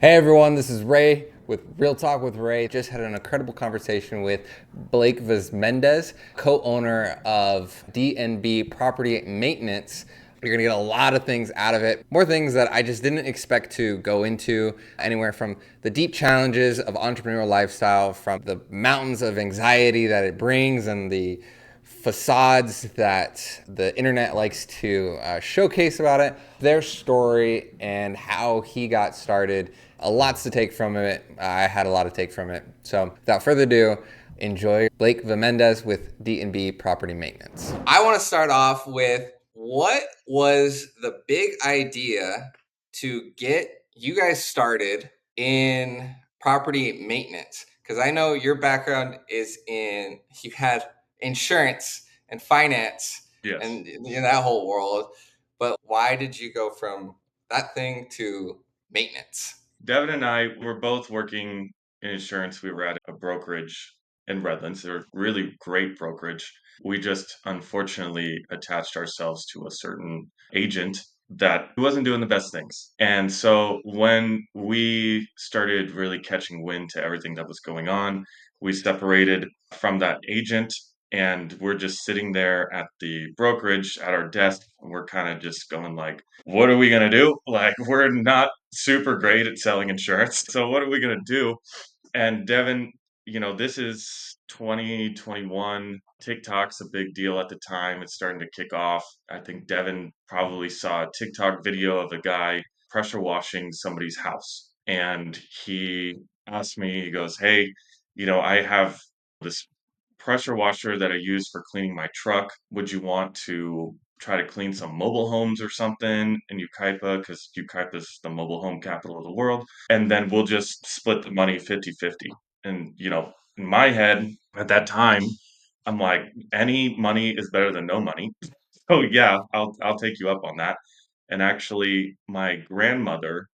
Hey everyone, this is Ray with Real Talk with Ray. Just had an incredible conversation with Blake Vazmendes, co-owner of D&B Property Maintenance. You're gonna get a lot of things out of it, more things that I just didn't expect to go into, anywhere from the deep challenges of entrepreneurial lifestyle, from the mountains of anxiety that it brings and the facades that the internet likes to showcase about it, their story, and how he got started. Lots to take from it. I had a lot to take from it. So without further ado, enjoy Blake Vazmendes with D&B Property Maintenance. I want to start off with, what was the big idea to get you guys started in property maintenance? Because I know your background is in, you had insurance and finance Yes. and that whole world. But why did you go from that thing to maintenance? Devin and I were both working in insurance. We were at a brokerage in Redlands. They're a really great brokerage. We just unfortunately attached ourselves to a certain agent that wasn't doing the best things. And so when we started really catching wind to everything that was going on, we separated from that agent and we're just sitting there at the brokerage at our desk and we're kind of just going like, what are we going to do? Like, we're not super great at selling insurance. So what are we going to do? And Devin, this is 2021. TikTok's a big deal at the time. It's starting to kick off. I think Devin probably saw a TikTok video of a guy pressure washing somebody's house. And he asked me, he goes, hey, I have this pressure washer that I use for cleaning my truck. Would you want to try to clean some mobile homes or something in Ukaipa? Because Ukaipa is the mobile home capital of the world. And then we'll just split the money 50-50. And, in my head at that time, I'm like, any money is better than no money. Oh yeah, I'll take you up on that. And actually, my grandmother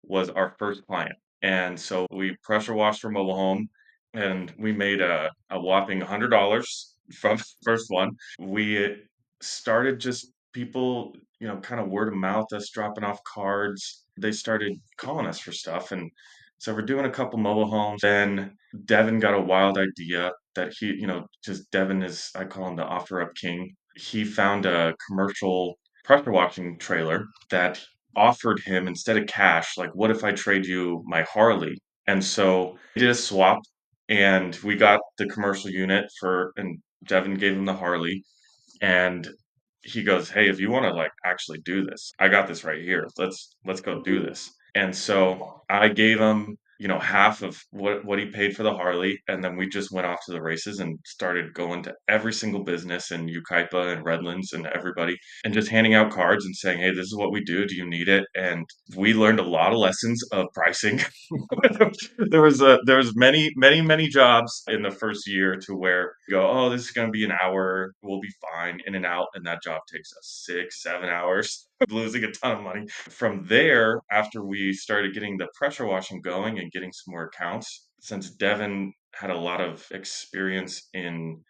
was our first client. And so we pressure washed her mobile home and we made a whopping $100 from the first one. We started just people, kind of word of mouth, us dropping off cards. They started calling us for stuff. And so we're doing a couple mobile homes. Then Devin got a wild idea that he, just Devin is, I call him the offer up king. He found a commercial pressure washing trailer that offered him, instead of cash, like, what if I trade you my Harley? And so we did a swap and we got the commercial unit and Devin gave him the Harley. And he goes, hey, if you want to like actually do this, I got this right here. Let's go do this. And so I gave him, half of what he paid for the Harley, and then we just went off to the races and started going to every single business in Ukaipa and Redlands and everybody and just handing out cards and saying, hey, this is what we do. Do you need it? And we learned a lot of lessons of pricing. There was many jobs in the first year to where you go, oh, this is going to be an hour, we'll be fine, in and out, and that job takes us 6 7 hours, losing a ton of money. From there, after we started getting the pressure washing going and getting some more accounts, since Devin had a lot of experience in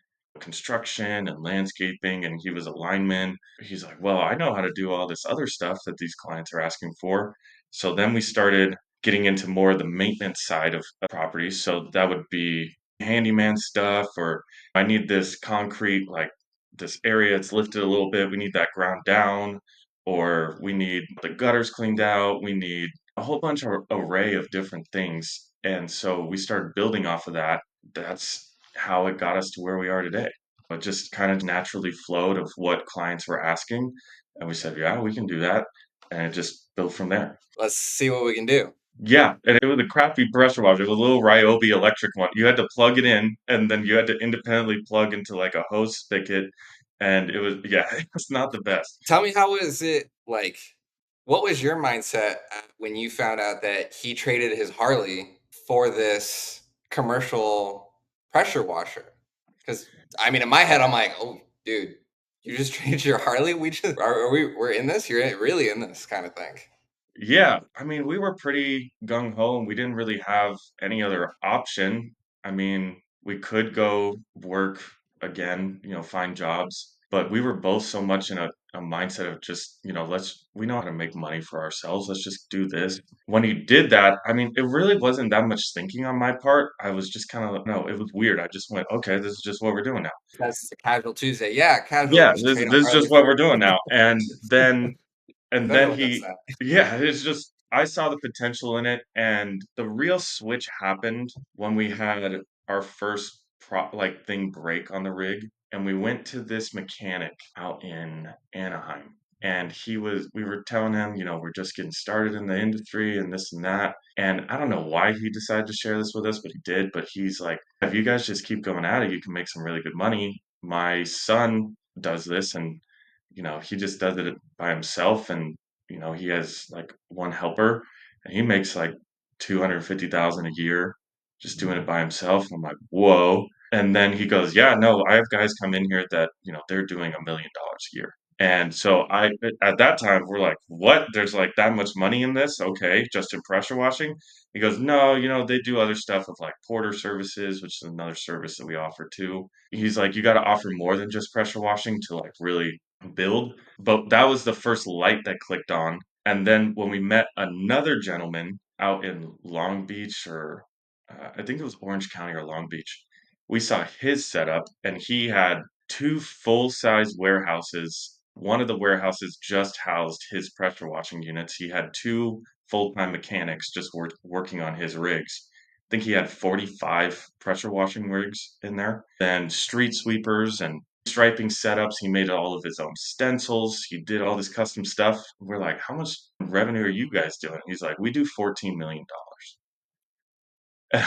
construction and landscaping and he was a lineman, he's like, well, I know how to do all this other stuff that these clients are asking for. So then we started getting into more of the maintenance side of properties. So that would be handyman stuff, or I need this concrete, like this area, it's lifted a little bit. We need that ground down, or we need the gutters cleaned out. We need a whole bunch of array of different things. And so we started building off of that. That's how it got us to where we are today. It just kind of naturally flowed of what clients were asking. And we said, yeah, we can do that. And it just built from there. Let's see what we can do. Yeah, and it was a crappy pressure washer. It was a little Ryobi electric one. You had to plug it in, and then you had to independently plug into like a hose spigot, and it was, yeah, it was not the best. Tell me, how was it like? What was your mindset when you found out that he traded his Harley for this commercial pressure washer? Because I mean, in my head, I'm like, oh, dude, you just traded your Harley? We're in this? You're really in this kind of thing. Yeah, I mean, we were pretty gung ho, and we didn't really have any other option. I mean, we could go work again, find jobs, but we were both so much in a mindset of just, we know how to make money for ourselves. Let's just do this. When he did that, I mean, it really wasn't that much thinking on my part. I was just kind of, no, it was weird. I just went, okay, this is just what we're doing now. That's a casual Tuesday. Yeah, casual. Yeah, Just this trade on this is Harley just what we're for. doing now. And then Everyone does he, that. yeah, it's just, I saw the potential in it. And the real switch happened when we had our first thing break on the rig. And we went to this mechanic out in Anaheim. And we were telling him, we're just getting started in the industry and this and that. And I don't know why he decided to share this with us, but he did. But he's like, if you guys just keep going at it, you can make some really good money. My son does this, and he just does it by himself, and he has like one helper, and he makes like 250,000 a year just doing it by himself. I'm like, whoa. And then he goes, yeah, no, I have guys come in here that they're doing $1 million a year. And so at that time, we're like, what? There's like that much money in this? Okay, just in pressure washing. He goes, no, they do other stuff with like porter services, which is another service that we offer too. He's like, you got to offer more than just pressure washing to like really build. But that was the first light that clicked on. And then when we met another gentleman out in Long Beach, or I think it was Orange County or Long Beach, we saw his setup, and he had two full size warehouses. One of the warehouses just housed his pressure washing units. He had two full-time mechanics just working on his rigs. I think he had 45 pressure washing rigs in there. Then street sweepers and striping setups. He made all of his own stencils. He did all this custom stuff. We're like, how much revenue are you guys doing? He's like, we do $14 million. I'm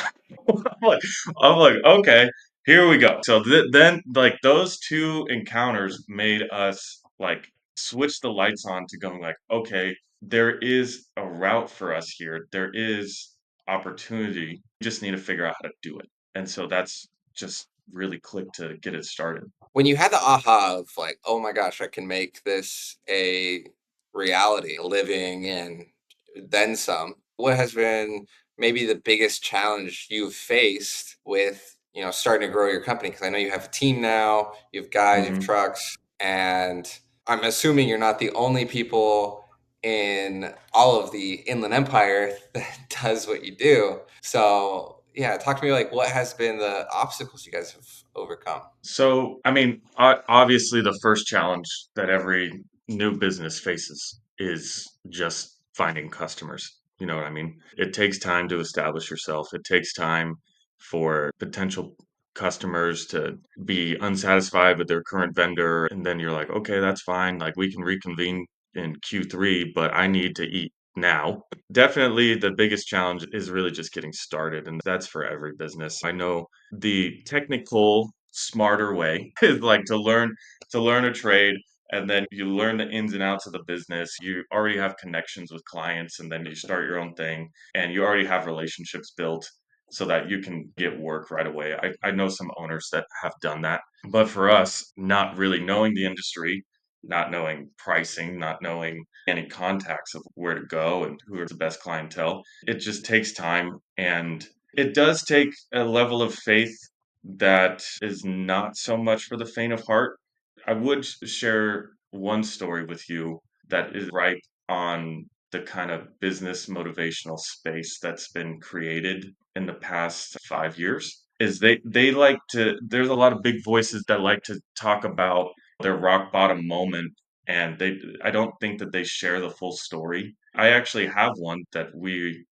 like, I'm like, okay, here we go. So then, like, those two encounters made us like switch the lights on to going like, okay, there is a route for us here. There is opportunity. We just need to figure out how to do it. And so that's just really clicked to get it started. When you had the aha of like, oh my gosh, I can make this a reality, a living, and then some, what has been maybe the biggest challenge you've faced with, starting to grow your company? Because I know you have a team now, you have guys, you have hmm trucks, and I'm assuming you're not the only people in all of the Inland Empire that does what you do. So yeah, talk to me like what has been the obstacles you guys have overcome? So, I mean, obviously, the first challenge that every new business faces is just finding customers. You know what I mean? It takes time to establish yourself. It takes time for potential customers to be unsatisfied with their current vendor. And then you're like, okay, that's fine. Like, we can reconvene in Q3, but I need to eat now. Definitely the biggest challenge is really just getting started. And that's for every business. I know the technical smarter way is like to learn a trade, and then you learn the ins and outs of the business. You already have connections with clients, and then you start your own thing, and you already have relationships built so that you can get work right away. I know some owners that have done that, but for us, not really knowing the industry, not knowing pricing, not knowing any contacts of where to go and who are the best clientele, it just takes time. And it does take a level of faith that is not so much for the faint of heart. I would share one story with you that is right on the kind of business motivational space that's been created in the past 5 years. Is they like to, there's a lot of big voices that like to talk about their rock bottom moment, and I don't think that they share the full story. I actually have one that we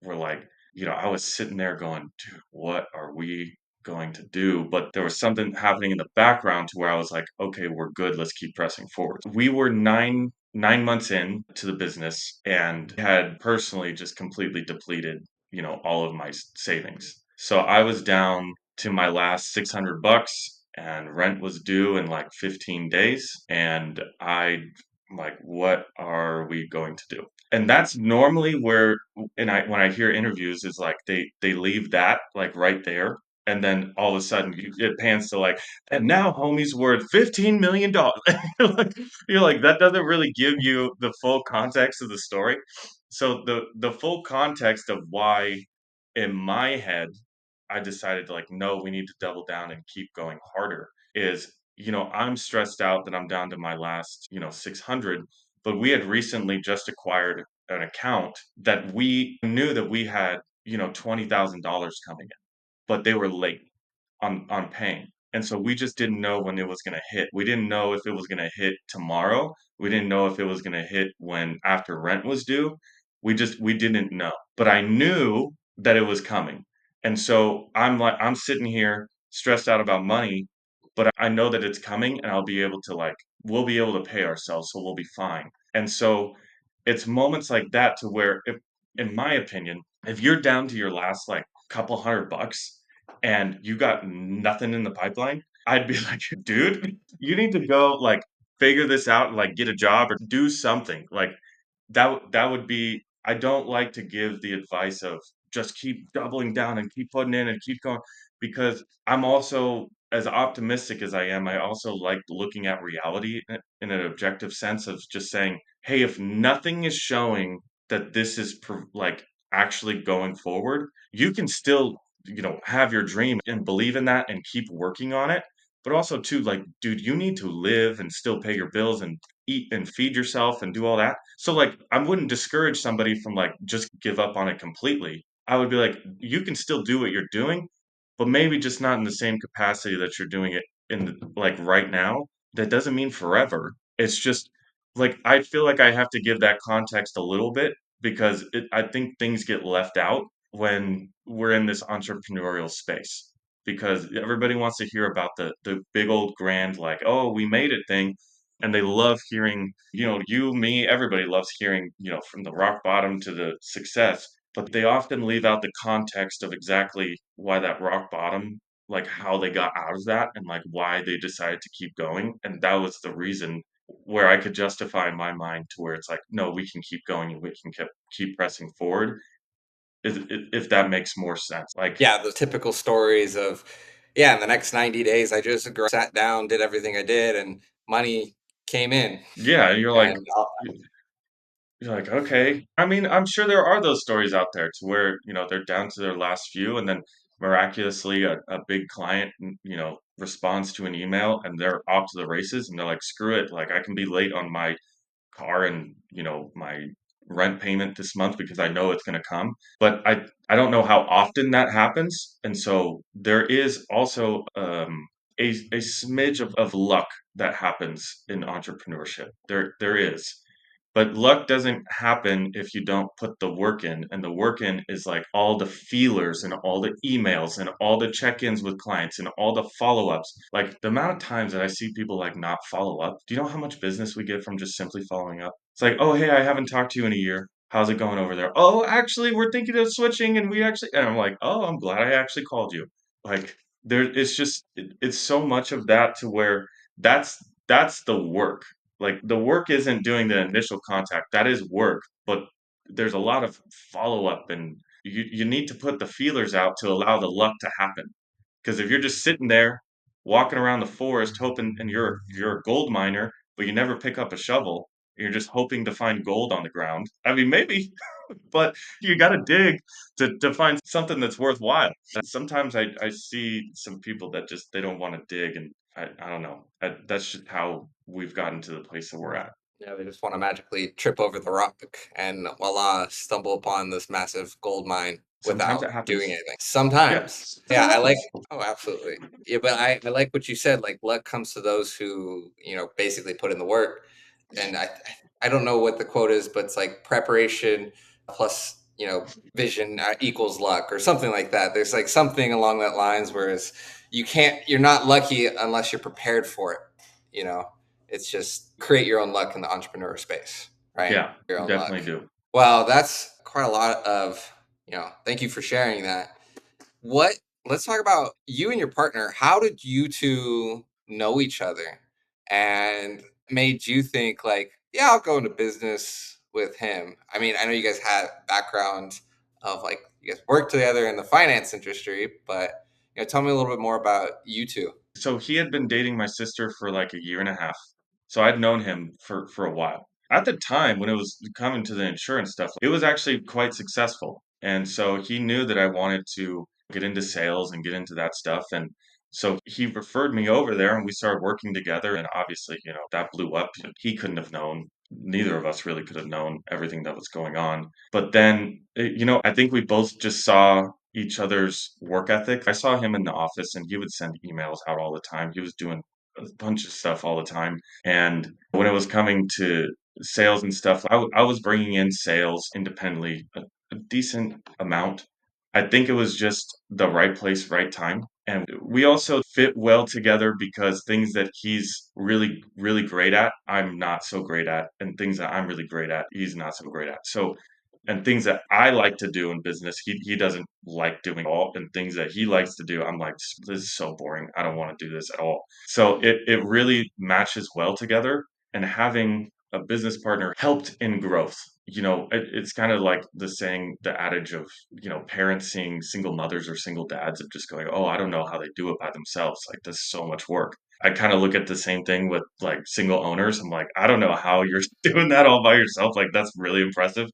were like, I was sitting there going, dude, what are we going to do? But there was something happening in the background to where I was like, okay, we're good. Let's keep pressing forward. We were nine months in to the business and had personally just completely depleted, all of my savings. So I was down to my last 600 bucks, and rent was due in like 15 days. And I'm like, what are we going to do? And that's normally where, and when I hear interviews, is like they leave that like right there, and then all of a sudden it pans to like, and now homie's worth $15 million. You're like, that doesn't really give you the full context of the story. So the full context of why, in my head, I decided to like, no, we need to double down and keep going harder, is I'm stressed out that I'm down to my last, 600, but we had recently just acquired an account that we knew that we had, $20,000 coming in, but they were late on paying. And so we just didn't know when it was going to hit. We didn't know if it was going to hit tomorrow. We didn't know if it was going to hit when after rent was due. We didn't know. But I knew that it was coming. And so I'm sitting here stressed out about money, but I know that it's coming and I'll be able to we'll be able to pay ourselves, so we'll be fine. And so it's moments like that to where if in my opinion, if you're down to your last couple $100 and you got nothing in the pipeline, I'd be like, dude, you need to go figure this out and get a job or do something. That would be, I don't like to give the advice of just keep doubling down and keep putting in and keep going, because I'm also, as optimistic as I am, I also like looking at reality in an objective sense of just saying, hey, if nothing is showing that this is actually going forward, you can still, have your dream and believe in that and keep working on it. But also too, dude, you need to live and still pay your bills and eat and feed yourself and do all that. So I wouldn't discourage somebody from just give up on it completely. I would be like, you can still do what you're doing, but maybe just not in the same capacity that you're doing it in right now. That doesn't mean forever. It's just I feel like I have to give that context a little bit because I think things get left out when we're in this entrepreneurial space, because everybody wants to hear about the big old grand oh, we made it thing, and they love hearing, you, me, everybody loves hearing, from the rock bottom to the success, but they often leave out the context of exactly why that rock bottom, how they got out of that and why they decided to keep going. And that was the reason where I could justify in my mind to where it's no, we can keep going and we can keep pressing forward. If that makes more sense. Yeah, the typical stories of, yeah, in the next 90 days, I just sat down, did everything I did, and money came in. Yeah, and And you're like, okay. I mean, I'm sure there are those stories out there to where, they're down to their last few and then miraculously a big client, responds to an email and they're off to the races and they're like, screw it. I can be late on my car and, my rent payment this month because I know it's going to come. But I don't know how often that happens. And so there is also a smidge of luck that happens in entrepreneurship. There is. But luck doesn't happen if you don't put the work in. And the work in is all the feelers and all the emails and all the check-ins with clients and all the follow-ups. The amount of times that I see people not follow up. Do you know how much business we get from just simply following up? It's oh, hey, I haven't talked to you in a year. How's it going over there? Oh, actually, we're thinking of switching and and I'm like, oh, I'm glad I actually called you. It's just, it's so much of that to where that's, that's the work. The work isn't doing the initial contact. That is work, but there's a lot of follow up and you need to put the feelers out to allow the luck to happen. Because if you're just sitting there walking around the forest hoping and you're a gold miner, but you never pick up a shovel, you're just hoping to find gold on the ground. I mean, maybe, but you got to dig to find something that's worthwhile. Sometimes I see some people that just they don't want to dig, and I don't know. That's just how we've gotten to the place that we're at. yeah, they just want to magically trip over the rock and voila, stumble upon this massive gold mine Sometimes without it doing happens. anything. Yeah, Sometimes. that Yeah, I like, happens. oh, absolutely. Yeah, but I like what you said, luck comes to those who, basically put in the work. And I don't know what the quote is, but it's preparation plus, vision equals luck or something like that. There's something along that lines, whereas you're not lucky unless you're prepared for it, you know? It's just create your own luck in the entrepreneur space, right? Yeah, Your own luck. definitely do. Well, that's quite a lot of, thank you for sharing that. What, let's talk about you and your partner. How did you two know each other and made you think yeah, I'll go into business with him? I mean, I know you guys had background of you guys worked together in the finance industry, but tell me a little bit more about you two. So he had been dating my sister for a year and a half. So I'd known him for a while. At the time when it was coming to the insurance stuff, it was actually quite successful. And so he knew that I wanted to get into sales and get into that stuff. And So he referred me over there and we started working together. And obviously, that blew up. He couldn't have known. Neither of us really could have known everything that was going on. But then, I think we both just saw each other's work ethic. I saw him in the office and he would send emails out all the time. He was doing a bunch of stuff all the time. And when it was coming to sales and stuff, I was bringing in sales independently, a decent amount. I think it was just the right place, right time. And we also fit well together because things that he's really, really great at, I'm not so great at. And things that I'm really great at, he's not so great at. So, and things that I like to do in business, he doesn't like doing all. And things that he likes to do, I'm like, this is so boring. I don't want to do this at all. So it really matches well together. And having a business partner helped in growth. It's kind of like the saying, the adage of, parents seeing single mothers or single dads of just going, oh, I don't know how they do it by themselves. Like, this is so much work. I kind of look at the same thing with like single owners. I'm like, I don't know how you're doing that all by yourself. Like, that's really impressive.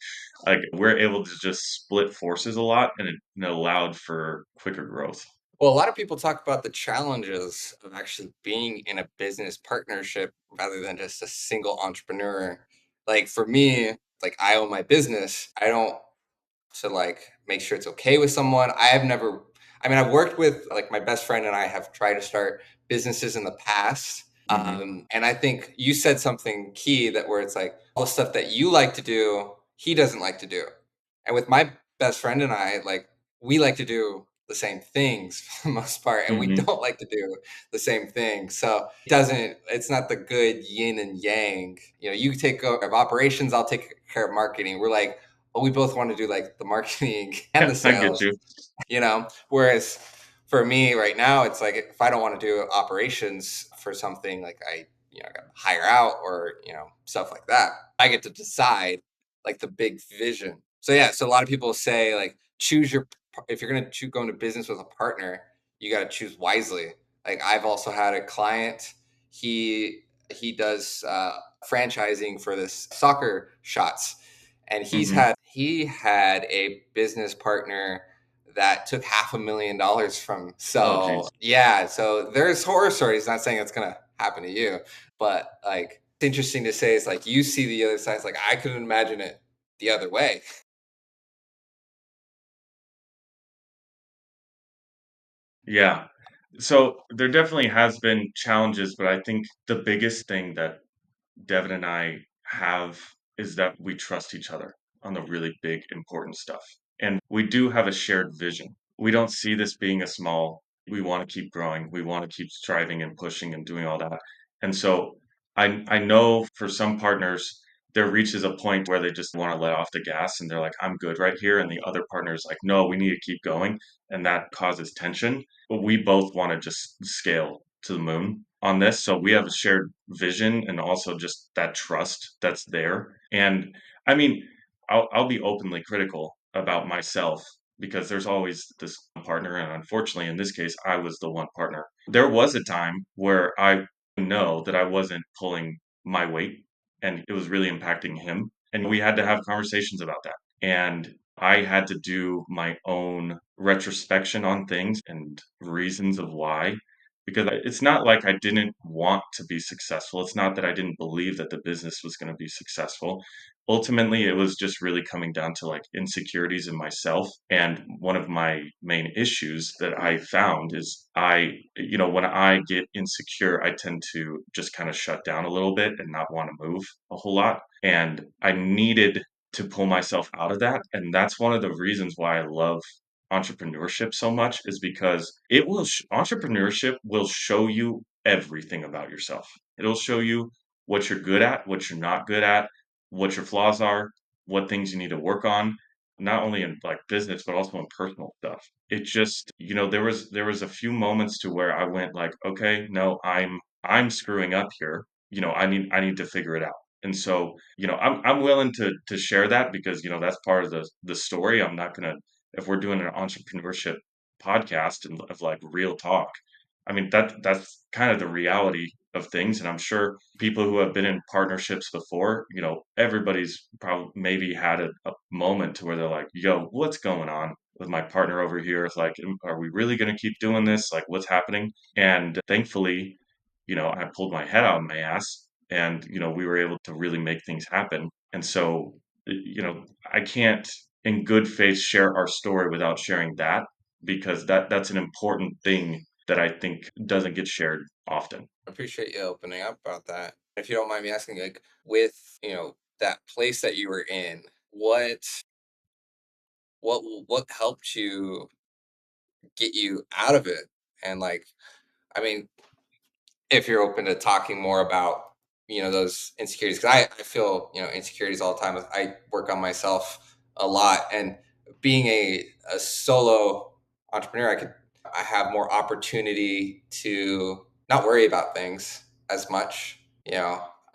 Like, we're able to just split forces a lot and it allowed for quicker growth. Well, a lot of people talk about the challenges of actually being in a business partnership rather than just a single entrepreneur. Like for me, like I own my business. I don't to like make sure it's okay with someone. I've worked with like my best friend and I have tried to start businesses in the past. Hmm. And I think you said something key that where it's like all the stuff that you like to do, he doesn't like to do. And with my best friend and I, like we like to do the same things for the most part, and we Hmm. don't like to do the same thing. So it's not the good yin and yang. You take care of operations, I'll take care of marketing. We're like, well, we both want to do like the marketing and Yeah, the I get sales, you. whereas for me right now, it's like if I don't want to do operations for something, like I got to hire out or, stuff like that, I get to decide like the big vision. So yeah, so a lot of people say like if you're going to go into business with a partner, you got to choose wisely. Like I've also had a client, he does franchising for this soccer shots, and Hmm. he had a business partner that took $500,000 from. Oh, geez. So yeah, so there's horror stories. Not saying it's gonna happen to you, but like it's interesting to say. It's like you see the other side. It's like I couldn't imagine it the other way. Yeah. So there definitely has been challenges, but I think the biggest thing that Devin and I have is that we trust each other on the really big, important stuff. And we do have a shared vision. We don't see this being a small, we want to keep growing. We want to keep striving and pushing and doing all that. And so I know for some partners, there reaches a point where they just want to let off the gas and they're like, I'm good right here. And the other partner is like, no, we need to keep going. And that causes tension. But we both want to just scale to the moon on this. So we have a shared vision and also just that trust that's there. And I mean, I'll be openly critical about myself because there's always this partner. And unfortunately, in this case, I was the one partner. There was a time where I know that I wasn't pulling my weight and it was really impacting him. And we had to have conversations about that. And I had to do my own retrospection on things and reasons of why because it's not like I didn't want to be successful. It's not that I didn't believe that the business was going to be successful. Ultimately, it was just really coming down to like insecurities in myself. And one of my main issues that I found is when I get insecure, I tend to just kind of shut down a little bit and not want to move a whole lot. And I needed to pull myself out of that. And that's one of the reasons why I love entrepreneurship so much is because entrepreneurship will show you everything about yourself. It'll show you what you're good at, what you're not good at, what your flaws are, what things you need to work on, not only in like business but also in personal stuff. It just, there was a few moments to where I went like, okay, no, I'm screwing up here. I need to figure it out. And so, I'm willing to share that because, that's part of the story. I'm not gonna if we're doing an entrepreneurship podcast and of like real talk. I mean that's kind of the reality of things, and I'm sure people who have been in partnerships before, everybody's probably maybe had a moment to where they're like, "Yo, what's going on? with my partner over here. It's like, are we really going to keep doing this? Like, what's happening? And thankfully, I pulled my head out of my ass and, we were able to really make things happen. And so, I can't in good faith share our story without sharing that because that's an important thing that I think doesn't get shared often. I appreciate you opening up about that. If you don't mind me asking, like with, that place that you were in, what what helped you get you out of it? And like, I mean, if you're open to talking more about those insecurities, because I feel insecurities all the time. I work on myself a lot, and being a solo entrepreneur, I have more opportunity to not worry about things as much.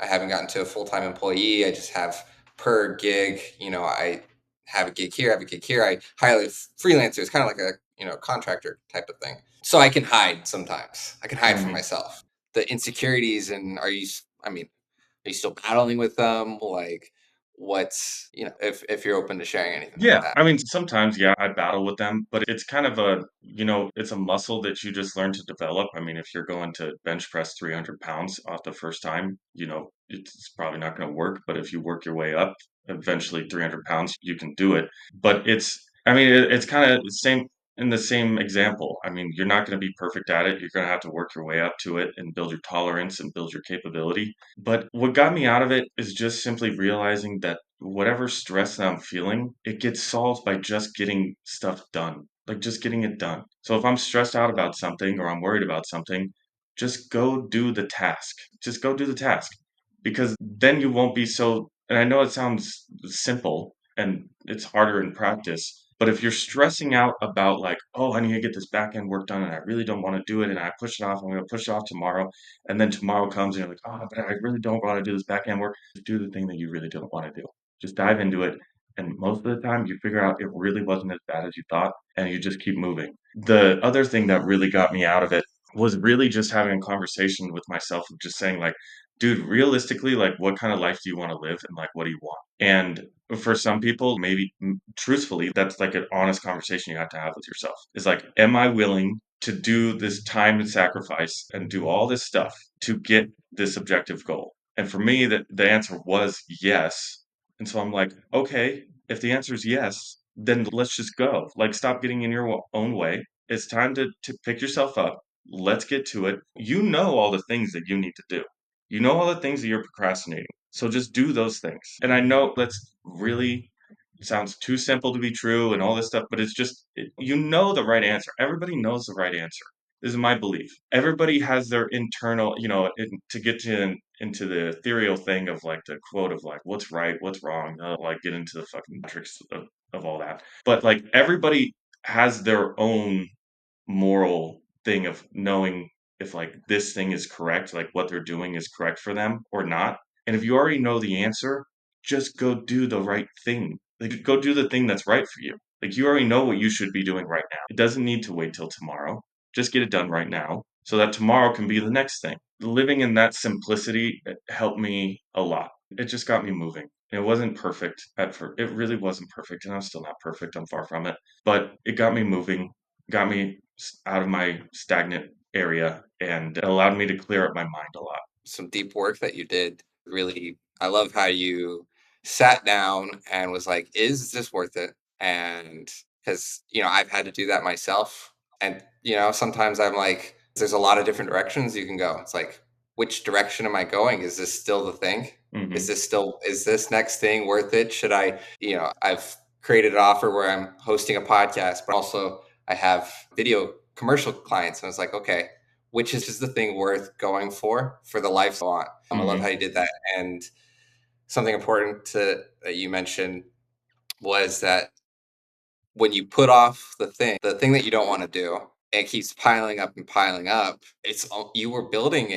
I haven't gotten to a full-time employee. I just have per gig. I have a gig here, I have a gig here. I hire a freelancer. It's kind of like a contractor type of thing. So I can hide sometimes. I can hide from Mhm. myself. The insecurities, and I mean, are you still battling with them? Like, what's if you're open to sharing anything about Yeah, that? I mean, sometimes, yeah, I battle with them, but it's kind of it's a muscle that you just learn to develop. I mean, if you're going to bench press 300 pounds off the first time, it's probably not going to work. But if you work your way up, eventually 300 pounds, you can do it. But I mean, it's kind of the same in the same example. I mean, you're not going to be perfect at it. You're going to have to work your way up to it and build your tolerance and build your capability. But what got me out of it is just simply realizing that whatever stress that I'm feeling, it gets solved by just getting stuff done, like just getting it done. So if I'm stressed out about something or I'm worried about something, just go do the task. Just go do the task because then you won't be so. And I know it sounds simple and it's harder in practice, but if you're stressing out about like, oh, I need to get this back end work done and I really don't want to do it and I push it off, I'm going to push it off tomorrow. And then tomorrow comes and you're like, oh, but I really don't want to do this back end work. Just do the thing that you really don't want to do. Just dive into it. And most of the time, you figure out it really wasn't as bad as you thought, and you just keep moving. The other thing that really got me out of it was really just having a conversation with myself of just saying, like, dude, realistically, like, what kind of life do you want to live? And, like, what do you want? And for some people, maybe truthfully, that's like an honest conversation you have to have with yourself. Is like, am I willing to do this time and sacrifice and do all this stuff to get this objective goal? And for me, the answer was yes. And so I'm like, okay, if the answer is yes, then let's just go. Like, stop getting in your own way. It's time to pick yourself up. Let's get to it. You know all the things that you need to do. You know all the things that you're procrastinating. So just do those things. And I know that's really sounds too simple to be true and all this stuff, but it's just, you know the right answer. Everybody knows the right answer. This is my belief. Everybody has their internal, to get into the ethereal thing of like the quote of like what's right, what's wrong, like get into the fucking metrics of all that. But like everybody has their own moral thing of knowing if like this thing is correct, like what they're doing is correct for them or not. And if you already know the answer, just go do the right thing. Like go do the thing that's right for you. Like you already know what you should be doing right now. It doesn't need to wait till tomorrow. Just get it done right now so that tomorrow can be the next thing. Living in that simplicity helped me a lot. It just got me moving. It wasn't perfect at first. It really wasn't perfect, and I'm still not perfect. I'm far from it. But it got me moving, got me out of my stagnant area, and it allowed me to clear up my mind a lot. Some deep work that you did. Really, I love how you sat down and was like, is this worth it? And because, I've had to do that myself. And, sometimes I'm like, there's a lot of different directions you can go. It's like, which direction am I going? Is this still the thing? Hmm. Is this next thing worth it? Should I, I've created an offer where I'm hosting a podcast, but also I have video commercial clients. And it's like, okay, which is the thing worth going for the life I want. I love how Hmm. you did that. And something important that you mentioned was that when you put off the thing that you don't want to do, it keeps piling up and piling up. You were building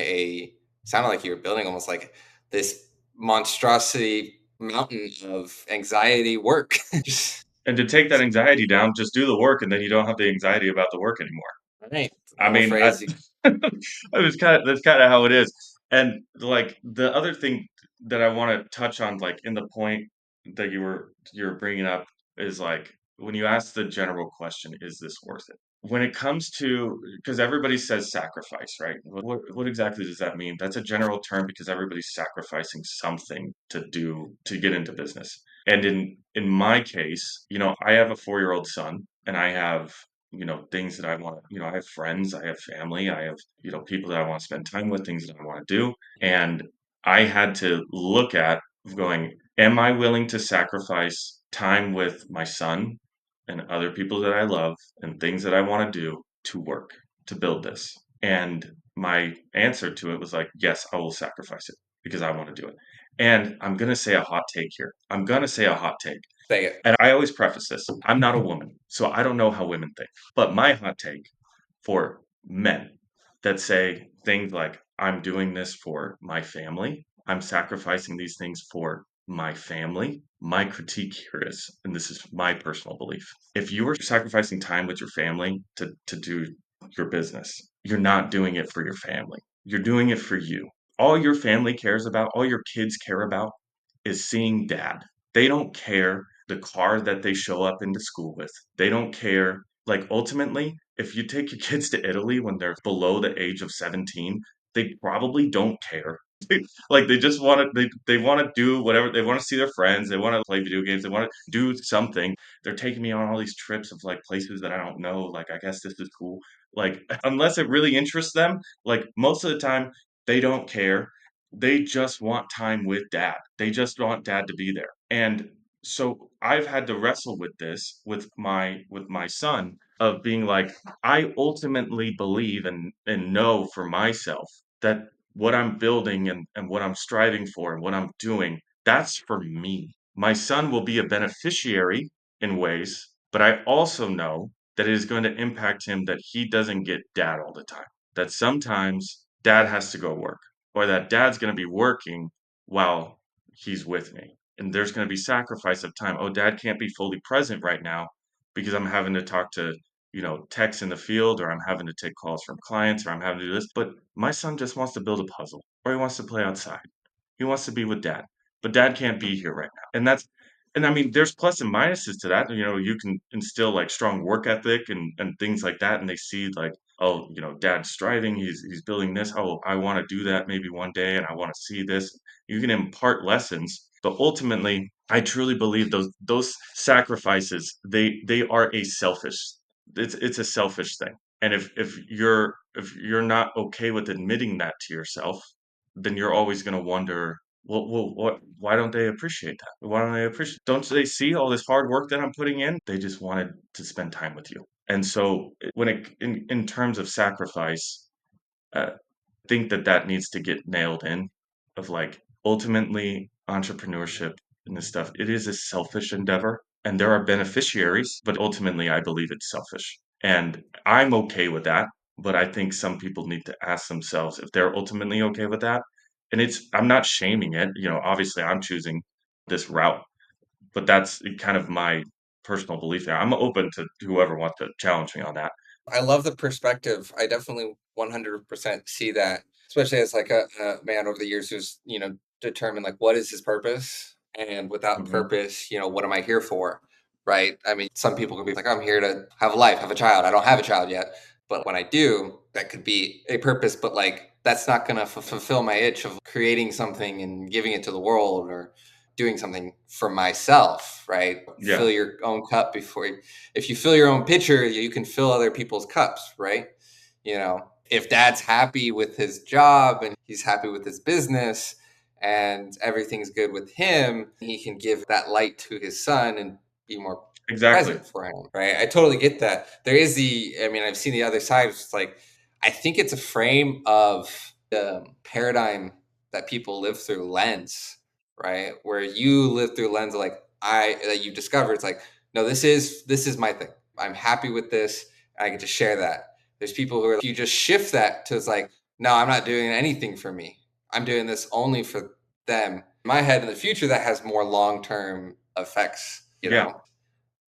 sounded like you were building almost like this monstrosity mountain of anxiety work. And to take that anxiety down, just do the work, and then you don't have the anxiety about the work anymore. Right. I The old mean, phrase. that's kind of how it is. And like the other thing that I want to touch on, like in the point that you're bringing up, is like when you ask the general question, is this worth it? When it comes to, because everybody says sacrifice, right? What exactly does that mean? That's a general term because everybody's sacrificing something to get into business. And in my case, I have a 4-year-old son, and I have things that I want. I have friends, I have family, I have people that I want to spend time with, things that I want to do, and I had to look at going, am I willing to sacrifice time with my son and other people that I love and things that I want to do to work, to build this? And my answer to it was like, yes, I will sacrifice it because I want to do it. And I'm going to say a hot take here. I'm going to say a hot take. Say it. And I always preface this, I'm not a woman, so I don't know how women think. But my hot take for men that say things like, I'm doing this for my family, I'm sacrificing these things for my family. My critique here is, and this is my personal belief, if you are sacrificing time with your family to do your business, you're not doing it for your family. You're doing it for you. All your family cares about, all your kids care about is seeing dad. They don't care the car that they show up into school with. They don't care. Like, ultimately, if you take your kids to Italy when they're below the age of 17, they probably don't care. Like, they just want to they want to do whatever. They want to see their friends, they want to play video games, they want to do something. They're taking me on all these trips of like places that I don't know. Like, I guess this is cool. Like, unless it really interests them, like most of the time they don't care. They just want time with dad. They just want dad to be there. And so I've had to wrestle with this with my son of being like, I ultimately believe and know for myself that what I'm building and what I'm striving for and what I'm doing, that's for me. My son will be a beneficiary in ways, but I also know that it is going to impact him that he doesn't get dad all the time. That sometimes dad has to go work, or that dad's going to be working while he's with me. And there's going to be sacrifice of time. Oh, dad can't be fully present right now because I'm having to talk to, techs in the field, or I'm having to take calls from clients, or I'm having to do this. But my son just wants to build a puzzle, or he wants to play outside. He wants to be with dad, but dad can't be here right now. And I mean, there's plus and minuses to that. You can instill like strong work ethic and things like that. And they see like, oh, dad's striving, he's building this. Oh, I want to do that maybe one day, and I want to see this. You can impart lessons, but ultimately, I truly believe those sacrifices, they are a selfish. It's a selfish thing. And if you're not okay with admitting that to yourself, then you're always going to wonder, well, what? Why don't they appreciate that? Why don't they appreciate? Don't they see all this hard work that I'm putting in? They just wanted to spend time with you. And so, when in terms of sacrifice, uh, think that needs to get nailed in. Of like, ultimately, entrepreneurship and this stuff, it is a selfish endeavor, and there are beneficiaries, but ultimately, I believe it's selfish, and I'm okay with that. But I think some people need to ask themselves if they're ultimately okay with that. And I'm not shaming it. Obviously, I'm choosing this route, but that's kind of my personal belief there. I'm open to whoever wants to challenge me on that. I love the perspective. I definitely 100% see that, especially as like a man over the years who's, determined like what is his purpose, and without Hmm. purpose, what am I here for? Right? I mean, some people could be like, I'm here to have a life, have a child. I don't have a child yet, but when I do, that could be a purpose, but like that's not going to fulfill my itch of creating something and giving it to the world, or doing something for myself, right? Yeah, Fill your own cup before, if you fill your own pitcher, you can fill other people's cups, right? If dad's happy with his job and he's happy with his business and everything's good with him, he can give that light to his son and be more exactly. present for him, right? I totally get that. I mean, I've seen the other side. It's like, I think it's a frame of the paradigm that people live through lens, right? Where you live through lens of like, that you discover, it's like, no, this is my thing. I'm happy with this. I get to share that. There's people who are, if you just shift that to, it's like, no, I'm not doing anything for me. I'm doing this only for them. In my head, in the future, that has more long term effects, Yeah,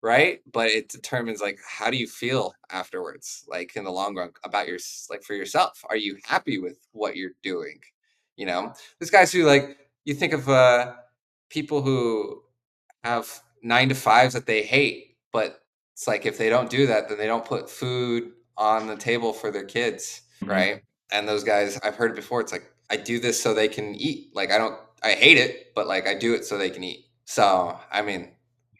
right? But it determines like, how do you feel afterwards, like in the long run, about your, like, for yourself? Are you happy with what you're doing? There's guys who, like, you think of people who have 9 to 5s that they hate, But it's like if they don't do that, then they don't put food on the table for their kids, Mhm. right? And those guys, I've heard it before. It's like I do this so they can eat. Like I hate it, but like I do it so they can eat. So I mean,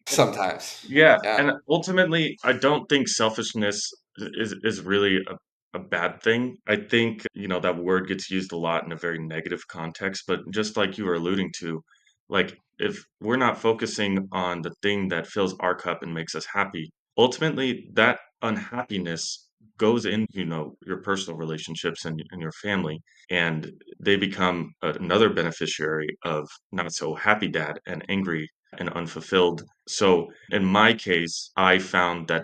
sometimes, Yeah, yeah, and ultimately, I don't think selfishness is really a bad thing. I think, that word gets used a lot in a very negative context, but just like you were alluding to, like if we're not focusing on the thing that fills our cup and makes us happy, ultimately that unhappiness goes in, your personal relationships and your family, and they become another beneficiary of not so happy dad and angry and unfulfilled. So in my case, I found that,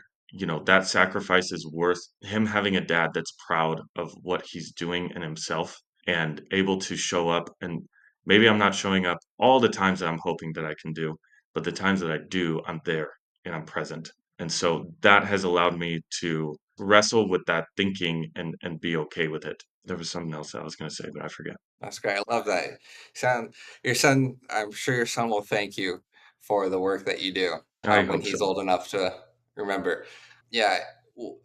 that sacrifice is worth him having a dad that's proud of what he's doing in himself and able to show up. And maybe I'm not showing up all the times that I'm hoping that I can do, but the times that I do, I'm there and I'm present. And so that has allowed me to wrestle with that thinking and be okay with it. There was something else that I was going to say, but I forget. that's great. I love that. Son, your son, I'm sure your son will thank you for the work that you do I when hope so. he's old enough to remember. Yeah,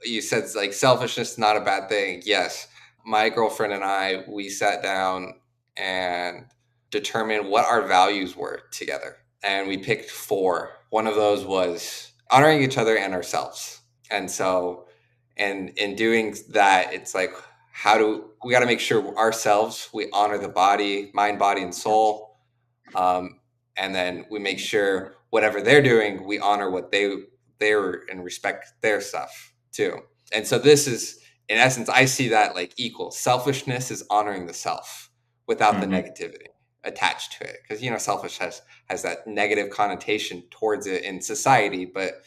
you said like selfishness is not a bad thing. Yes, my girlfriend and I, we sat down and determined what our values were together, and we picked four. One of those was honoring each other and ourselves. And so, and in doing that, it's like, how do we got to make sure ourselves we honor the body, mind, body, and soul, um, and then we make sure whatever they're doing, we honor what they're and respect their stuff too. And so this is, in essence, I see that like equal. Selfishness is honoring the self without the Hmm. negativity attached to it, because selfish has that negative connotation towards it in society. But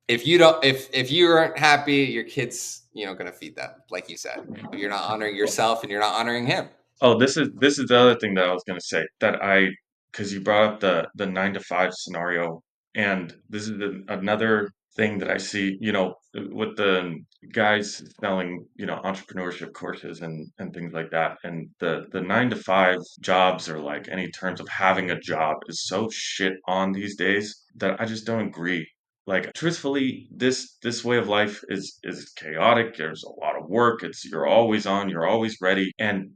if you don't, if you aren't happy, your kids gonna feed them, like you said. You're not honoring yourself, and you're not honoring him. Oh, this is the other thing that I was going to say that because you brought up the 9 to 5 scenario, and this is another thing that I see, with the guys selling, entrepreneurship courses and things like that, and the 9 to 5 jobs, or like any terms of having a job, is so shit on these days that I just don't agree. Like truthfully, this way of life is chaotic. There's a lot of work. You're always on, you're always ready, and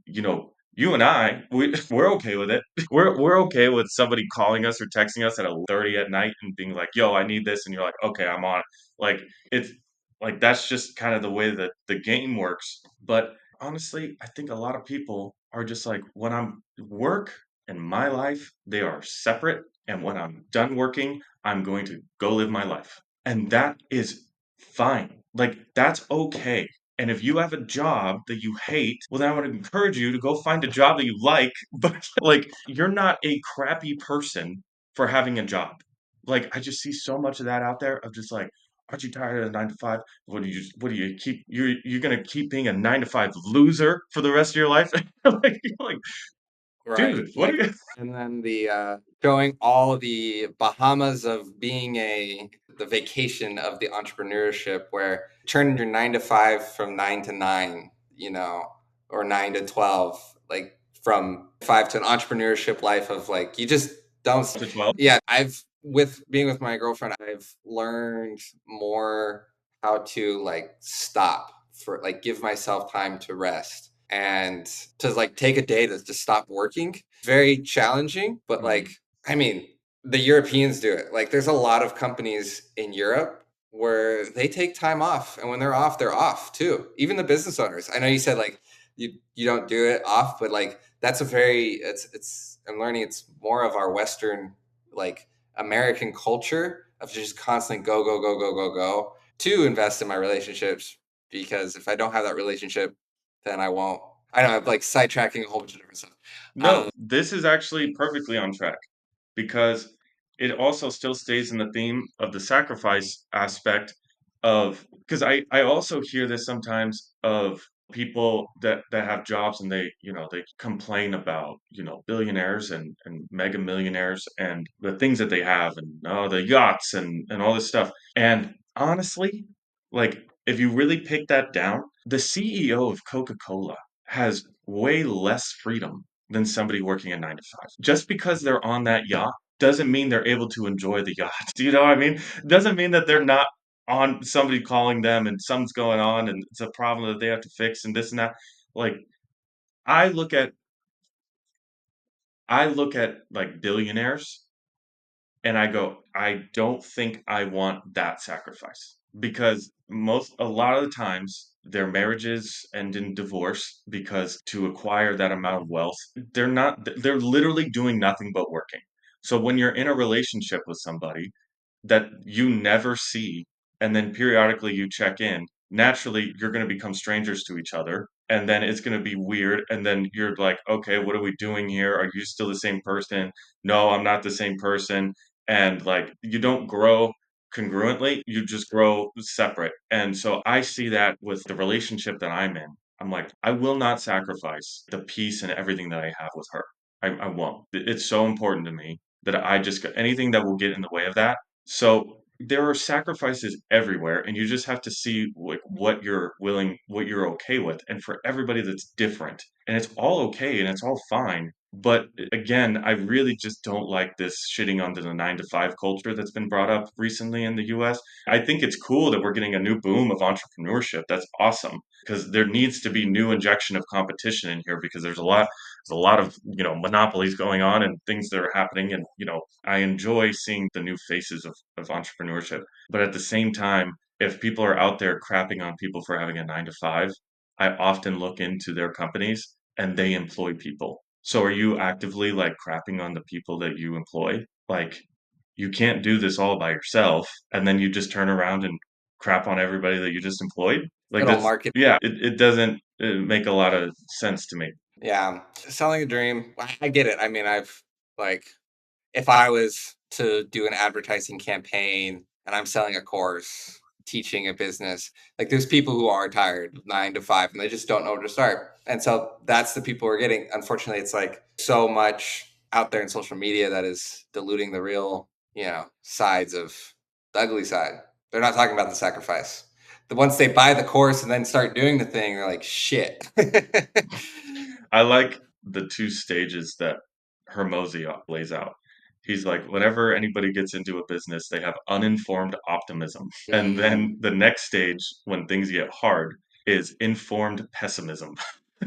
you and I, we're okay with it. We're okay with somebody calling us or texting us at 11:30 at night and being like, "Yo, I need this," and you're like, "Okay, I'm on it." Like it's like that's just kind of the way that the game works. But honestly, I think a lot of people are just like, when I'm work and my life, they are separate, and when I'm done working, I'm going to go live my life, and that is fine. Like that's okay. And if you have a job that you hate, well, then I would encourage you to go find a job that you like. But like, you're not a crappy person for having a job. Like, I just see so much of that out there of just like, aren't you tired of the 9 to 5? What do you keep, you're going to keep being a 9 to 5 loser for the rest of your life? Like, you're like, Right. dude, what Like, are you? and then the showing all the Bahamas of being the vacation of the entrepreneurship, where turn your 9 to 5 from 9 to 9, or 9 to 12, like from 5 to an entrepreneurship life of like you just don't. To 12? Yeah, I've with being with my girlfriend, I've learned more how to like stop for like give myself time to rest and to like take a day to just stop working. Very challenging, but like Mhm. I mean, the Europeans do it. Like there's a lot of companies in Europe where they take time off, and when they're off too. Even the business owners. I know you said like you don't do it off, but like that's a very it's I'm learning it's more of our Western like American culture of just constantly go go go go go go to invest in my relationships, because if I don't have that relationship, then I won't. I know I'm like sidetracking a whole bunch of different stuff. No, this is actually perfectly on track because it also still stays in the theme of the sacrifice aspect of, because I also hear this sometimes of people that have jobs, and they complain about billionaires and mega millionaires and the things that they have, and the yachts and all this stuff. And honestly, like, if you really pick that down, the CEO of Coca-Cola has way less freedom than somebody working a 9 to 5. Just because they're on that yacht doesn't mean they're able to enjoy the yacht. Do you know what I mean? Doesn't mean that they're not on somebody calling them and something's going on and it's a problem that they have to fix and this and that. Like I look at I look at like billionaires and I go, I don't think I want that sacrifice because a lot of the times their marriages end in divorce because to acquire that amount of wealth, they're literally doing nothing but working. So when you're in a relationship with somebody that you never see, and then periodically you check in, naturally you're going to become strangers to each other. And then it's going to be weird. And then you're like, okay, what are we doing here? Are you still the same person? No, I'm not the same person. And like, you don't grow congruently, you just grow separate. And so I see that with the relationship that I'm in. I'm like, I will not sacrifice the peace and everything that I have with her. I won't. It's so important to me that I just, anything that will get in the way of that. So there are sacrifices everywhere, and you just have to see like what you're willing, what you're okay with. And for everybody, that's different, and it's all okay and it's all fine. But again, I really just don't like this shitting onto the 9 to 5 culture that's been brought up recently in the US. I think it's cool that we're getting a new boom of entrepreneurship. That's awesome because there needs to be new injection of competition in here because there's a lot of, monopolies going on and things that are happening. And, I enjoy seeing the new faces of entrepreneurship. But at the same time, if people are out there crapping on people for having a 9 to 5, I often look into their companies and they employ people. So are you actively like crapping on the people that you employ? Like you can't do this all by yourself and then you just turn around and crap on everybody that you just employed? Like Good old that's market. yeah, it doesn't make a lot of sense to me. Yeah. Selling a dream. I get it. I mean, like, if I was to do an advertising campaign and I'm selling a course, teaching a business, like there's people who are tired 9 to 5 and they just don't know where to start. And so that's the people we're getting. Unfortunately, it's like so much out there in social media that is diluting the real, sides of the ugly side. They're not talking about the sacrifice. The once they buy the course and then start doing the thing, they're like, shit. I like the 2 stages that Hermosi lays out. He's like, whenever anybody gets into a business, they have uninformed optimism. And Mm, then the next stage, when things get hard, is informed pessimism.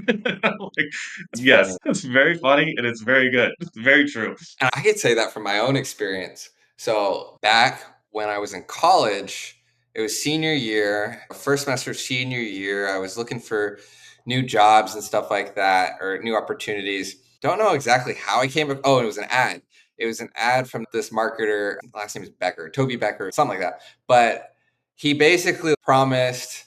Like, it's yes, funny. it's very funny and it's very good. It's very true. And I could say that from my own experience. So back when I was in college, it was senior year, first semester senior year. I was looking for new jobs and stuff like that, or new opportunities. Don't know exactly how I came. Oh, it was an ad. It was an ad from this marketer. Last name is Becker, Toby Becker, something like that. But he basically promised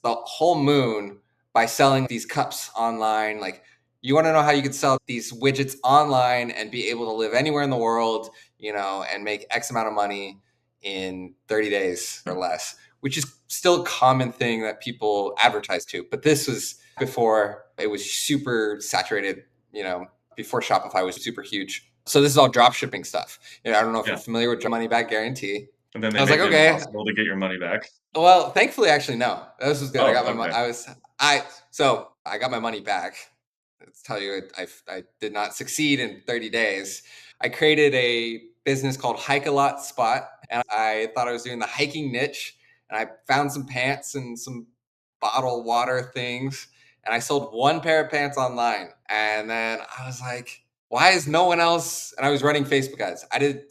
the whole moon by selling these cups online. Like, you want to know how you could sell these widgets online and be able to live anywhere in the world, and make X amount of money in 30 days or less, which is still a common thing that people advertise to. But this was before it was super saturated, before Shopify was super huge. So this is all drop shipping stuff. I don't know if you're Yeah. familiar with money back guarantee. And then I they was like, make it okay. impossible to get your money back. Well, thankfully, actually, no. This was good. I Oh, got my money. okay. So I got my money back. Let's tell you, I did not succeed in 30 days. I created a business called Hike a Lot Spot, and I thought I was doing the hiking niche. And I found some pants and some bottled water things, and I sold one pair of pants online. And then I was like, why is no one else? And I was running Facebook ads.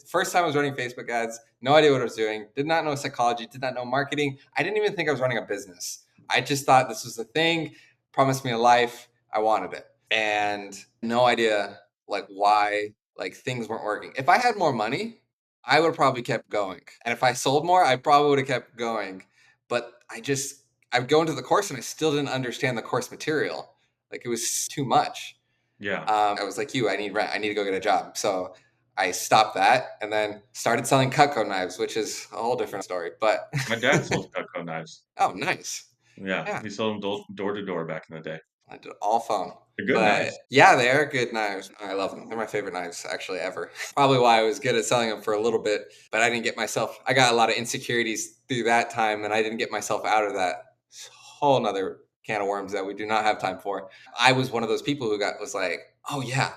First time I was running Facebook ads, no idea what I was doing, did not know psychology, did not know marketing. I didn't even think I was running a business. I just thought this was the thing, promised me a life. I wanted it. And no idea like why like things weren't working. If I had more money, I would have probably kept going. And if I sold more, I probably would have kept going. But I would go into the course and I still didn't understand the course material. Like it was too much. Yeah. I was like you, I need rent. I need to go get a job. So I stopped that and then started selling Cutco knives, which is a whole different story. But My dad sold Cutco knives. oh, nice. Yeah. Yeah, He sold them door to door back in the day. I did all phone. They're good But knives. yeah, they are good knives. I love them. They're my favorite knives actually ever. Probably why I was good at selling them for a little bit, but I got a lot of insecurities through that time and I didn't get myself out of that. Whole nother can of worms that we do not have time for. I was one of those people who was like, oh yeah,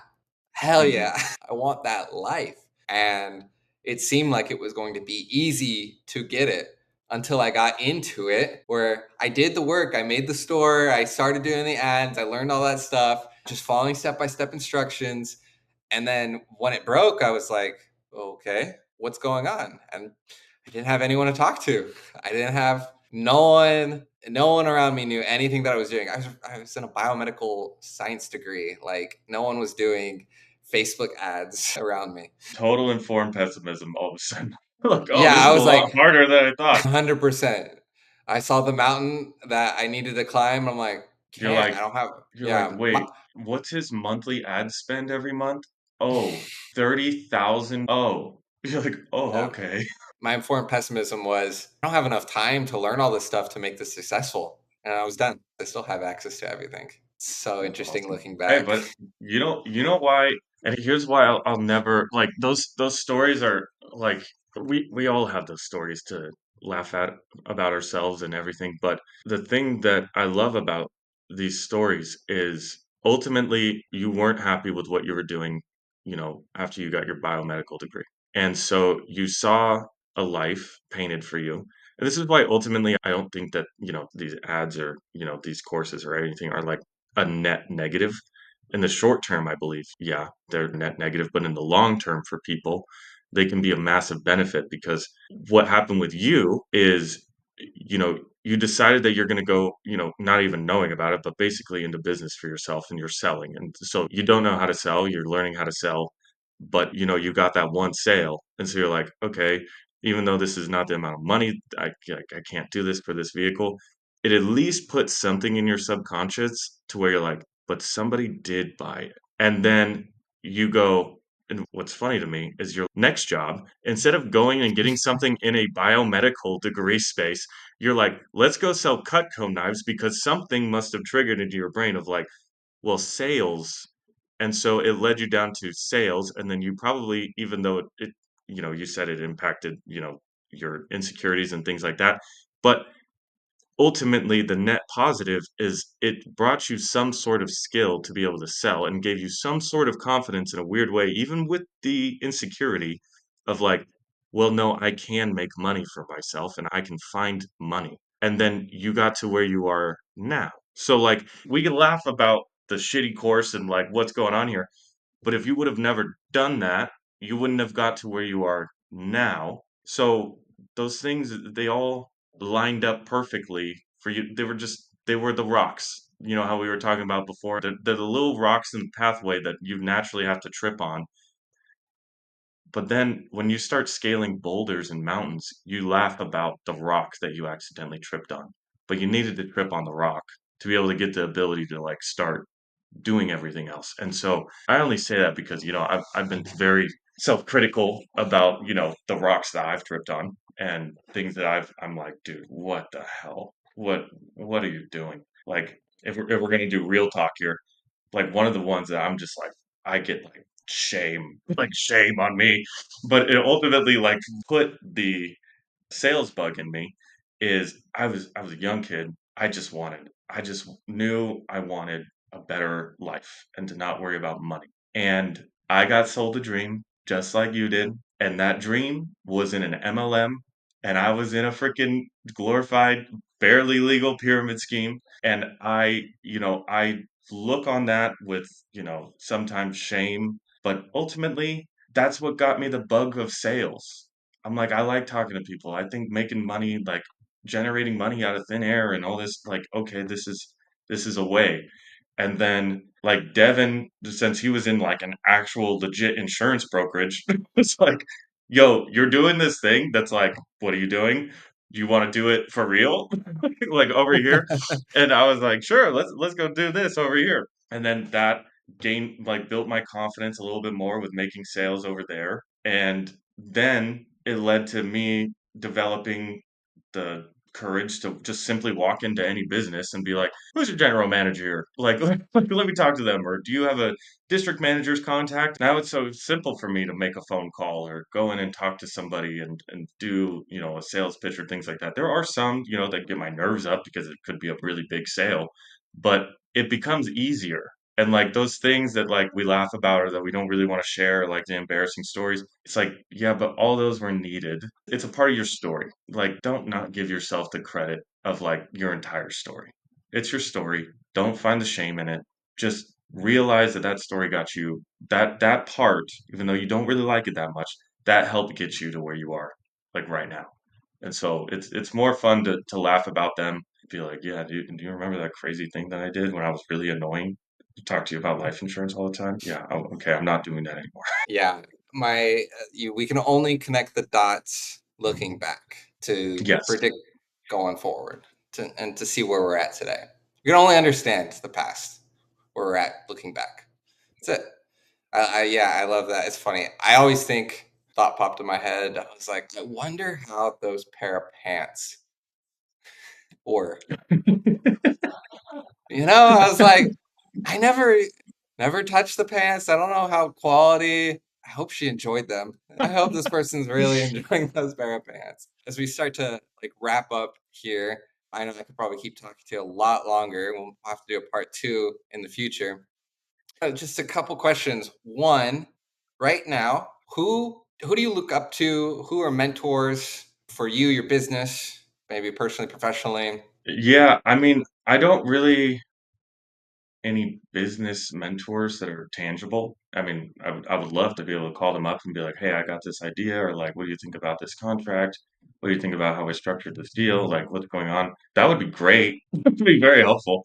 hell Mhm. yeah, I want that life. And it seemed like it was going to be easy to get it until I got into it, where I did the work. I made the store, I started doing the ads, I learned all that stuff, just following step by step instructions. And then when it broke, I was like, okay, what's going on? And I didn't have anyone to talk to. I didn't have no one around me knew anything that I was doing. I was in a biomedical science degree. Like, no one was doing Facebook ads around me. Total informed pessimism all of a sudden. Like, oh, Yeah, this I is a was lot like, harder than I thought. 100%. I saw the mountain that I needed to climb. I'm like, You're can't. like, I don't have. you're like, Yeah, wait, what's his monthly ad spend every month? Oh, 30,000. Oh, you're like, oh, yeah. okay. My informed pessimism was, I don't have enough time to learn all this stuff to make this successful. And I was done. I still have access to everything. It's so That's interesting awesome. looking Hey, back. but you know why, and here's why I'll never like those stories are like we all have those stories to laugh at about ourselves and everything, but the thing that I love about these stories is ultimately you weren't happy with what you were doing, you know, after you got your biomedical degree. And so you saw a life painted for you. And this is why ultimately I don't think that, you know, these ads or, you know, these courses or anything are like a net negative. In the short term, I believe, yeah, they're net negative, but in the long term for people, they can be a massive benefit because what happened with you is, you know, you decided that you're going to go, you know, not even knowing about it, but basically into business for yourself and you're selling. And so you don't know how to sell, you're learning how to sell, but you know, you got that one sale. And so you're like, okay, even though this is not the amount of money, I can't do this for this vehicle, it at least puts something in your subconscious to where you're like, but somebody did buy it. And then you go, and what's funny to me is your next job, instead of going and getting something in a biomedical degree space, you're like, let's go sell Cutco knives because something must have triggered into your brain of like, well, sales. And so it led you down to sales. And then you probably, even though it you know, you said it impacted, you know, your insecurities and things like that. But ultimately the net positive is it brought you some sort of skill to be able to sell and gave you some sort of confidence in a weird way, even with the insecurity of like, well, no, I can make money for myself and I can find money. And then you got to where you are now. So like we can laugh about the shitty course and like what's going on here, but if you would have never done that, you wouldn't have got to where you are now. So those things, they all lined up perfectly for you. They were the rocks. You know how we were talking about before. They're the little rocks in the pathway that you naturally have to trip on. But then when you start scaling boulders and mountains, you laugh about the rock that you accidentally tripped on. But you needed to trip on the rock to be able to get the ability to like start doing everything else. And so I only say that because, you know, I've been very self-critical about, you know, the rocks that I've tripped on and things that I'm like, dude, what the hell? What are you doing? Like if we're gonna do real talk here, like one of the ones that I'm just like I get like shame on me. But it ultimately like put the sales bug in me is I was a young kid. I just knew I wanted a better life and to not worry about money. And I got sold a dream just like you did. And that dream was in an MLM and I was in a freaking glorified, barely legal pyramid scheme. And I look on that with, you know, sometimes shame, but ultimately that's what got me the bug of sales. I'm like, I like talking to people. I think making money, like generating money out of thin air and all this, like, okay, this is a way. And then like Devin, since he was in like an actual legit insurance brokerage, it's like, yo, you're doing this thing that's like, what are you doing? Do you want to do it for real? Like over here? And I was like, sure, let's go do this over here. And then that gained like built my confidence a little bit more with making sales over there. And then it led to me developing the courage to just simply walk into any business and be like, who's your general manager here? Like, let me talk to them. Or do you have a district manager's contact? Now it's so simple for me to make a phone call or go in and talk to somebody and do, you know, a sales pitch or things like that. There are some, you know, that get my nerves up because it could be a really big sale, but it becomes easier. And like those things that like we laugh about or that we don't really want to share, like the embarrassing stories, it's like, yeah, but all those were needed. It's a part of your story. Like, don't not give yourself the credit of like your entire story. It's your story. Don't find the shame in it. Just realize that that story got you that part, even though you don't really like it that much, that helped get you to where you are, like right now. And so it's more fun to laugh about them, be like, yeah, do you remember that crazy thing that I did when I was really annoying? To talk to you about life insurance all the time? Yeah, oh, okay, I'm not doing that anymore. Yeah, we can only connect the dots looking back to Yes. predict going forward and to see where we're at today. We can only understand the past, where we're at looking back. That's it. Yeah, I love that. It's funny. I always think, thought popped in my head. I was like, I wonder how those pair of pants were. I was like, I never touched the pants. I don't know how quality. I hope she enjoyed them. I hope this person's really enjoying those pair of pants. As we start to like wrap up here, I know I could probably keep talking to you a lot longer. We'll have to do a part two in the future. Just a couple questions. One, right now, who do you look up to? Who are mentors for you, your business, maybe personally, professionally? Yeah, I mean, I don't really any business mentors that are tangible. I mean, I would love to be able to call them up and be like, hey, I got this idea, or like, what do you think about this contract? What do you think about how I structured this deal? Like, what's going on? That would be great. That would be very helpful.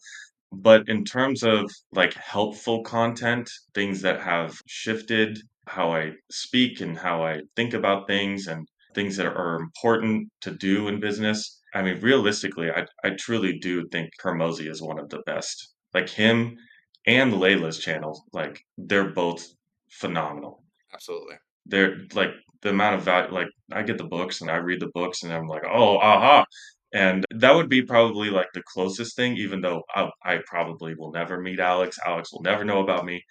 But in terms of like helpful content, things that have shifted how I speak and how I think about things and things that are important to do in business. I mean, realistically, I truly do think Hermosi is one of the best. Like him and Layla's channel, like they're both phenomenal. Absolutely. They're like the amount of value, like I get the books and I read the books and I'm like, oh, aha. And that would be probably like the closest thing, even though I probably will never meet Alex. Alex will never know about me.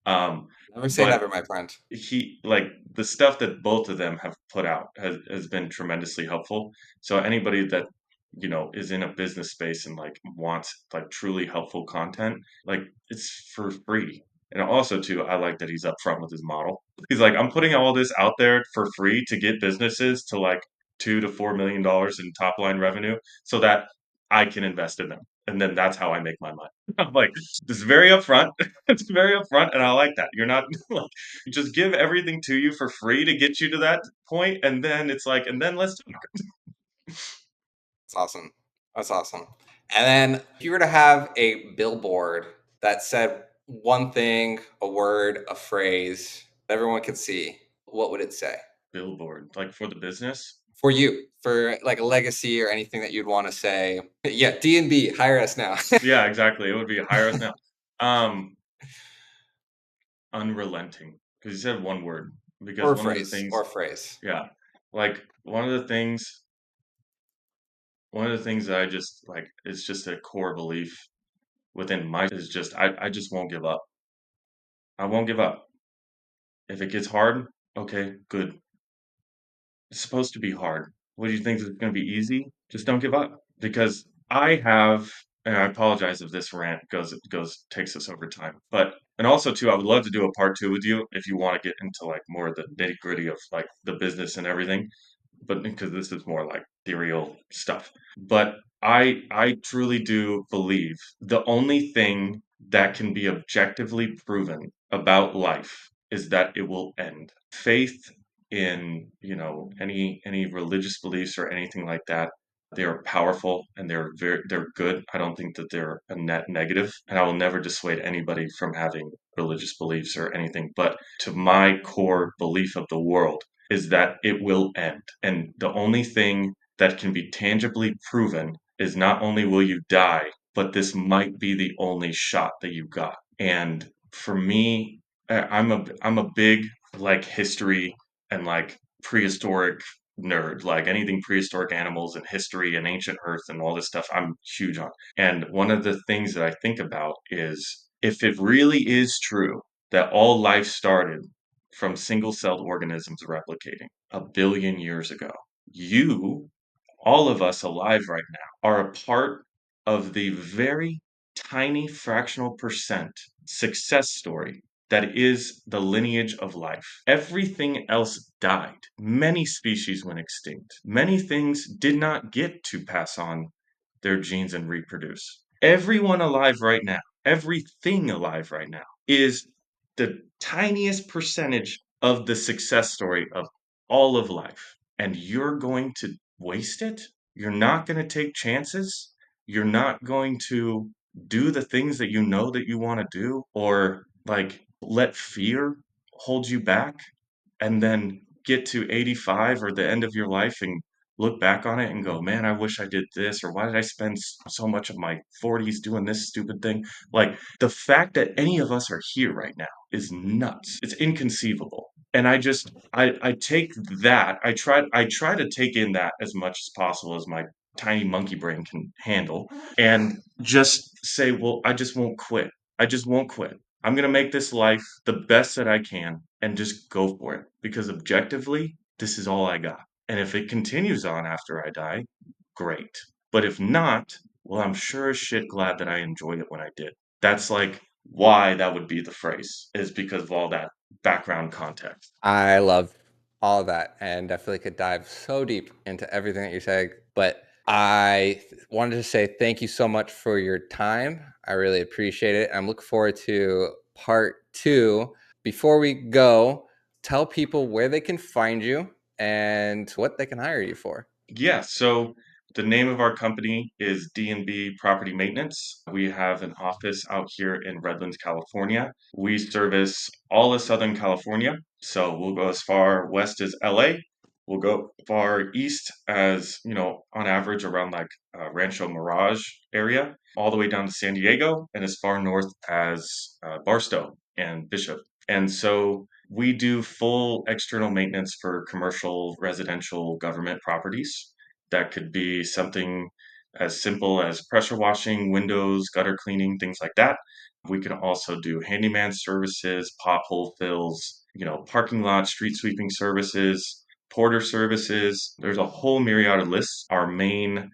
Never say But never, my friend. he like the stuff that both of them have put out has been tremendously helpful. So anybody that is in a business space and like wants like truly helpful content, like it's for free. And also too, I like that he's upfront with his model. He's like, I'm putting all this out there for free to get businesses to like $2 to $4 million in top line revenue so that I can invest in them. And then that's how I make my money. I'm like, this is very upfront. It's very upfront, and I like that. You're not like just give everything to you for free to get you to that point, and then it's like, and then let's talk. That's awesome. That's awesome. And then if you were to have a billboard that said one thing, a word, a phrase that everyone could see, what would it say? Billboard, like for the business. For you, for like a legacy or anything that you'd want to say. Yeah, D&B, hire us now. Yeah, exactly. It would be hire us now. Um, Unrelenting, because you said one word. Because Or one of the phrase, things, or phrase. yeah, like one of the things that I just like, it's just a core belief within my is just I just won't give up. I won't give up. If it gets hard, okay, good. It's supposed to be hard. What do you think is going to be easy? Just don't give up. Because I have, and I apologize if this rant takes us over time. But and also too, I would love to do a part two with you if you want to get into like more of the nitty gritty of like the business and everything. But because this is more like ethereal stuff. But I truly do believe the only thing that can be objectively proven about life is that it will end. Faith in any religious beliefs or anything like that, they are powerful and they're good. I don't think that they're a net negative, and I will never dissuade anybody from having religious beliefs or anything, but to my core belief of the world is that it will end, and the only thing that can be tangibly proven is not only will you die, but this might be the only shot that you got. And for me, I'm a big like history and like prehistoric nerd, like anything prehistoric animals and history and ancient earth and all this stuff I'm huge on. And one of the things that I think about is if it really is true that all life started from single-celled organisms replicating 1 billion years ago, you, all of us alive right now, are a part of the very tiny fractional percent success story that is the lineage of life. Everything else died. Many species went extinct. Many things did not get to pass on their genes and reproduce. Everyone alive right now, everything alive right now is the tiniest percentage of the success story of all of life. And you're going to waste it? You're not going to take chances? You're not going to do the things that you know that you want to do, or like let fear hold you back, and then get to 85 or the end of your life and look back on it and go, man, I wish I did this, or why did I spend so much of my 40s doing this stupid thing? Like, the fact that any of us are here right now is nuts. It's inconceivable. And I take that, I try to take in that as much as possible as my tiny monkey brain can handle, and just say, well, I just won't quit. I just won't quit. I'm going to make this life the best that I can and just go for it, because objectively, this is all I got. And if it continues on after I die, great. But if not, well, I'm sure as shit glad that I enjoyed it when I did. That's like why that would be the phrase, is because of all that background context. I love all of that, and I feel like could dive so deep into everything that you're saying. But I wanted to say thank you so much for your time. I really appreciate it. I'm looking forward to part two. Before we go, tell people where they can find you and what they can hire you for. Yeah, so the name of our company is D&B Property Maintenance. We have an office out here in Redlands, California. We service all of Southern California. So we'll go as far west as LA. We'll go far east as, on average around like Rancho Mirage area, all the way down to San Diego, and as far north as Barstow and Bishop. And so we do full external maintenance for commercial, residential, government properties. That could be something as simple as pressure washing, windows, gutter cleaning, things like that. We can also do handyman services, pothole fills, parking lot, street sweeping services, porter services. There's a whole myriad of lists. Our main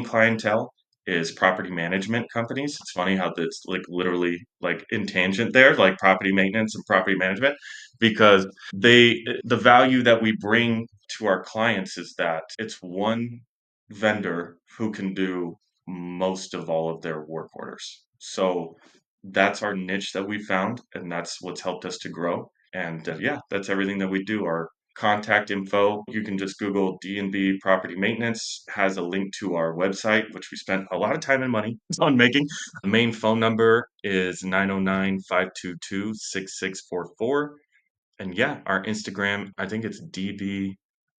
clientele is property management companies. It's funny how that's like literally like in tangent there, like property maintenance and property management, because the value that we bring to our clients is that it's one vendor who can do most of all of their work orders. So that's our niche that we found, and that's what's helped us to grow. And yeah, that's everything that we do. Our contact info, you can just Google D&B Property Maintenance, has a link to our website, which we spent a lot of time and money on making. The main phone number is 909-522-6644. And yeah, our Instagram, I think it's DB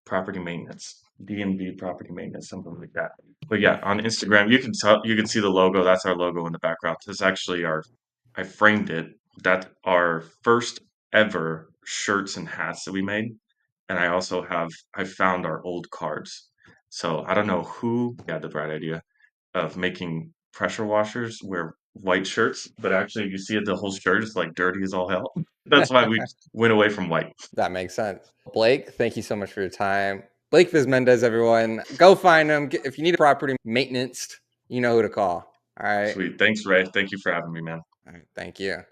Property Maintenance, DNB Property Maintenance, something like that. But yeah, on Instagram, you can see the logo. That's our logo in the background. That's actually I framed it. That's our first ever shirts and hats that we made. And I found our old cards. So I don't know who had the bright idea of making pressure washers wear white shirts, but actually, if you see it, the whole shirt is like dirty as all hell. That's why we went away from white. That makes sense. Blake, thank you so much for your time. Blake Vazmendes, everyone. Go find him. If you need property maintenance, you know who to call. All right. Sweet. Thanks, Ray. Thank you for having me, man. All right. Thank you.